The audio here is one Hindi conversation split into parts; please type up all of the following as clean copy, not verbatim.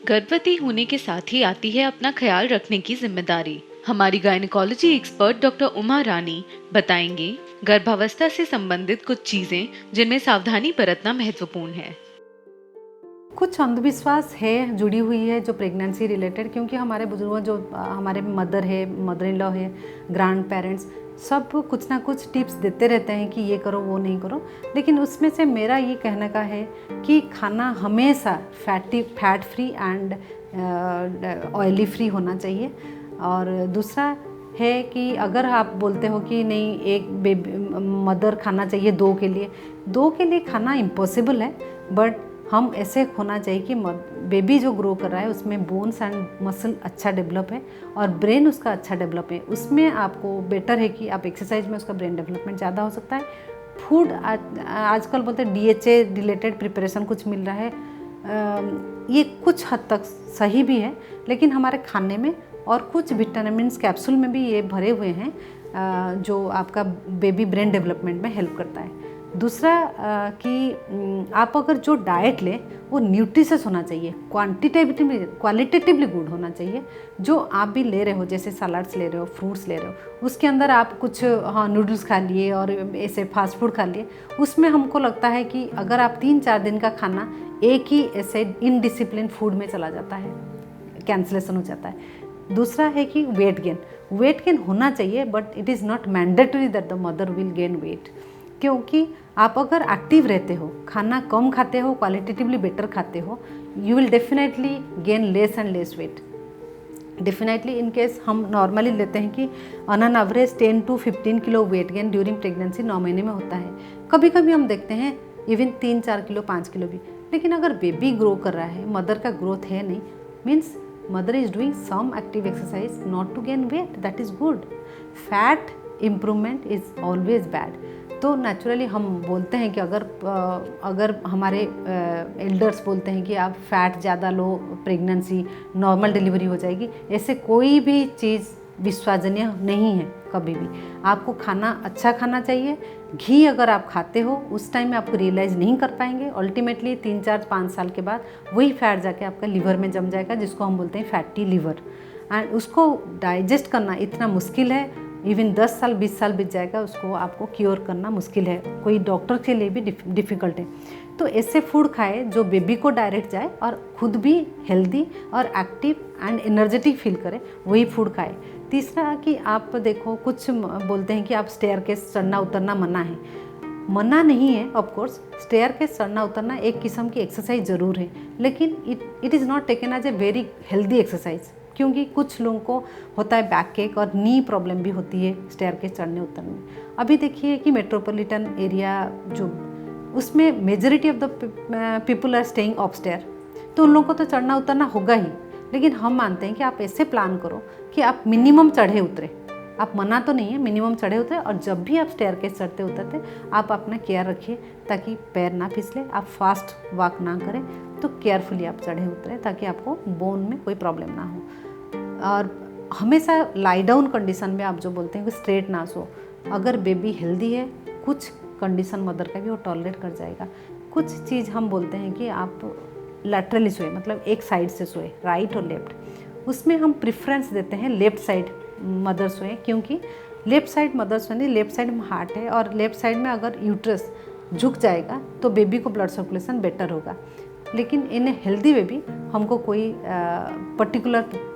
गर्भवती होने के साथ ही आती है अपना ख्याल रखने की जिम्मेदारी। हमारी गायनेकोलॉजी एक्सपर्ट डॉक्टर उमा रानी बताएंगे गर्भावस्था से संबंधित कुछ चीजें जिनमें सावधानी बरतना महत्वपूर्ण है। कुछ अंधविश्वास है जुड़ी हुई है जो प्रेगनेंसी रिलेटेड, क्योंकि हमारे बुजुर्ग जो हमारे मदर इन लॉ है, ग्रैंड पेरेंट्स सब कुछ ना कुछ टिप्स देते रहते हैं कि ये करो वो नहीं करो। लेकिन उसमें से मेरा ये कहने का है कि खाना हमेशा fat free and oily free होना चाहिए। और दूसरा है कि अगर आप बोलते हो कि नहीं एक बेबी मदर खाना चाहिए दो के लिए खाना इम्पॉसिबल है, बट हम ऐसे होना चाहिए कि बेबी जो ग्रो कर रहा है उसमें बोन्स एंड मसल अच्छा डेवलप है और ब्रेन उसका अच्छा डेवलप है। उसमें आपको बेटर है कि आप एक्सरसाइज में उसका ब्रेन डेवलपमेंट ज़्यादा हो सकता है। फूड आजकल बोलते हैं DHA रिलेटेड प्रिपरेशन कुछ मिल रहा है, ये कुछ हद तक सही भी है, लेकिन हमारे खाने में और कुछ विटामिन्स कैप्सूल में भी ये भरे हुए हैं जो आपका बेबी ब्रेन डेवलपमेंट में हेल्प करता है। दूसरा कि आप अगर जो डाइट लें वो न्यूट्रिशियस होना चाहिए, क्वालिटेटिवली गुड होना चाहिए। जो आप भी ले रहे हो, जैसे सलाड्स ले रहे हो, फ्रूट्स ले रहे हो, उसके अंदर आप कुछ नूडल्स खा लिए और ऐसे फास्ट फूड खा लिए, उसमें हमको लगता है कि अगर आप 3-4 दिन का खाना एक ही ऐसे इनडिसिप्लिन फूड में चला जाता है, कैंसलेशन हो जाता है। दूसरा है कि वेट गेन होना चाहिए, but it is not mandatory that the mother will gain weight, क्योंकि आप अगर एक्टिव रहते हो, खाना कम खाते हो, क्वालिटेटिवली बेटर खाते हो, you will definitely gain less and less weight. Definitely in case हम नॉर्मली लेते हैं कि on an average 10 to 15 kilo weight gain during pregnancy 9 महीने में होता है। कभी कभी हम देखते हैं इवन 3-4 किलो 5 किलो भी। लेकिन अगर बेबी ग्रो कर रहा है, मदर का ग्रोथ है नहीं, means mother is doing some active exercise not to gain weight, that is good. Fat improvement is always bad. तो नेचुरली हम बोलते हैं कि अगर हमारे एल्डर्स बोलते हैं कि आप फैट ज़्यादा लो, प्रेगनेंसी नॉर्मल डिलीवरी हो जाएगी, ऐसे कोई भी चीज़ विश्वसनीय नहीं है। कभी भी आपको खाना अच्छा खाना चाहिए। घी अगर आप खाते हो उस टाइम में आपको रियलाइज़ नहीं कर पाएंगे, अल्टीमेटली 3-4-5 साल के बाद वही फैट जाके आपका लिवर में जम जाएगा, जिसको हम बोलते हैं फैटी लिवर। एंड उसको डाइजेस्ट करना इतना मुश्किल है, इवन 10 साल 20 साल बीत जाएगा, उसको आपको क्योर करना मुश्किल है, कोई डॉक्टर के लिए भी डिफ़िकल्ट है। तो ऐसे फूड खाए जो बेबी को डायरेक्ट जाए और खुद भी हेल्दी और एक्टिव एंड एनर्जेटिक फील करे, वही फूड खाए। तीसरा कि आप देखो, कुछ बोलते हैं कि आप स्टेयरकेस चढ़ना उतरना मना नहीं है। ऑफकोर्स स्टेयरकेस चढ़ना उतरना एक किस्म की एक्सरसाइज ज़रूर है, लेकिन it is not taken as a very healthy exercise, क्योंकि कुछ लोगों को होता है बैक केक और नी प्रॉब्लम भी होती है स्टेयरकेस चढ़ने उतरने में। अभी देखिए कि मेट्रोपॉलिटन एरिया जो, उसमें majority of the people are staying up stair, तो उन लोगों को तो चढ़ना उतरना होगा ही। लेकिन हम मानते हैं कि आप ऐसे प्लान करो कि आप मिनिमम चढ़े उतरे, आप मना तो नहीं है, मिनिमम चढ़े उतरे, और जब भी आप स्टेयरकेस चढ़ते उतरते आप अपना केयर रखिए ताकि पैर ना फिसले, आप फास्ट वॉक ना करें, तो केयरफुली आप चढ़े उतरे ताकि आपको बोन में कोई प्रॉब्लम ना हो। और हमेशा लाई डाउन कंडीशन में आप जो बोलते हैं कि स्ट्रेट ना सो, अगर बेबी हेल्दी है कुछ कंडीशन मदर का भी वो टॉलरेट कर जाएगा। कुछ चीज़ हम बोलते हैं कि आप लैटरली सोए, मतलब एक साइड से सोए, राइट और लेफ्ट, उसमें हम प्रेफरेंस देते हैं लेफ्ट साइड मदर सोए, क्योंकि लेफ्ट साइड मदर सोए, लेफ्ट साइड में हार्ट है, और लेफ्ट साइड में अगर यूट्रस झुक जाएगा तो बेबी को ब्लड सर्कुलेशन बेटर होगा। लेकिन इन हेल्दी बेबी हमको कोई पर्टिकुलर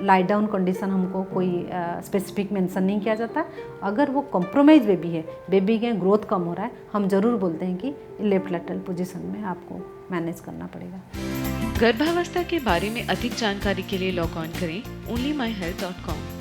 लाई डाउन कंडीशन हमको कोई स्पेसिफिक मेंशन नहीं किया जाता। अगर वो कॉम्प्रोमाइज बेबी है, बेबी के ग्रोथ कम हो रहा है, हम ज़रूर बोलते हैं कि लेफ्ट लैटरल पोजीशन में आपको मैनेज करना पड़ेगा। गर्भावस्था के बारे में अधिक जानकारी के लिए लॉग ऑन करें onlyMyHealth.com।